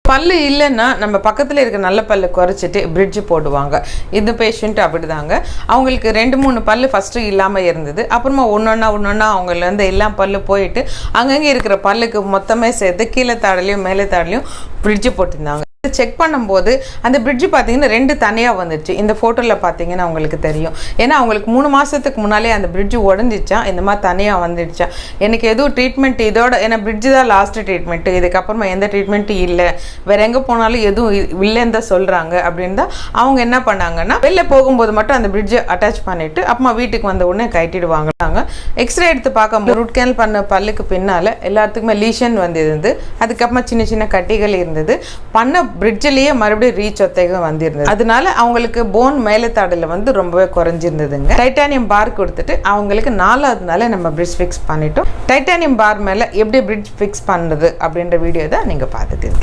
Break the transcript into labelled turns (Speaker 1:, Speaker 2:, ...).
Speaker 1: பல்லு இல்லைன்னா நம்ம பக்கத்தில் இருக்க நல்ல பல்லு குறைச்சிட்டு பிரிட்ஜ் போடுவாங்க. இந்த பேஷண்ட் அப்படிதாங்க. அவங்களுக்கு 2-3 பல்லு ஃபஸ்ட்டு இல்லாமல் இருந்தது. அப்புறமா ஒன்றொன்னா அவங்கலேருந்து எல்லாம் பல்லு போயிட்டு அங்கங்கே இருக்கிற பல்லுக்கு மொத்தமே சேர்த்து கீழே தாடலையும் மேலே தாடலையும் பிரிட்ஜ் போட்டிருந்தாங்க. செக் பண்ணும்போது அந்த பிரிட்ஜ் பார்த்தீங்கன்னா 2 தனியாக வந்துடுச்சு. இந்த ஃபோட்டோவில் பார்த்தீங்கன்னா உங்களுக்கு தெரியும். ஏன்னா அவங்களுக்கு 3 மாதத்துக்கு முன்னாலே அந்த பிரிட்ஜ் உடஞ்சிச்சா, இந்த மாதிரி தனியாக வந்துடுச்சா. எனக்கு எதுவும் ட்ரீட்மெண்ட் இதோட, ஏன்னா பிரிட்ஜ் தான் லாஸ்ட்டு ட்ரீட்மெண்ட்டு, இதுக்கப்புறமா எந்த ட்ரீட்மெண்ட்டும் இல்லை, வேறு எங்கே போனாலும் எதுவும் இல்லைன்னு தான் சொல்கிறாங்க. அப்படின்னு தான் அவங்க என்ன பண்ணாங்கன்னா, வெளில போகும்போது மட்டும் அந்த பிரிட்ஜை அட்டாச் பண்ணிவிட்டு அப்புறமா வீட்டுக்கு வந்த உடனே கட்டிடுவாங்க. எக்ஸ்ரே எடுத்து பார்க்கும்போது ரூட் கேனல் பண்ண பல்லுக்கு பின்னால் எல்லாத்துக்குமே லீஷன் வந்திருந்து, அதுக்கப்புறமா சின்ன சின்ன கட்டிகள் இருந்தது. பண்ண பிரிட்ஜிலேயே மறுபடியும் ரீச் ஒத்தைக வந்திருந்தது. அதனால அவங்களுக்கு போன் மேலே தாடல ரொம்பவே குறைஞ்சிருந்ததுங்க. டைட்டானியம் பார் கொடுத்துட்டு அவங்களுக்கு 4வது நாளே நம்ம பிரிட்ஜ் ஃபிக்ஸ் பண்ணிட்டோம். டைட்டானியம் பார் மேலே எப்படி பிரிட்ஜ் ஃபிக்ஸ் பண்ணுறது அப்படின்ற வீடியோ தான் நீங்கள் பார்த்துட்டு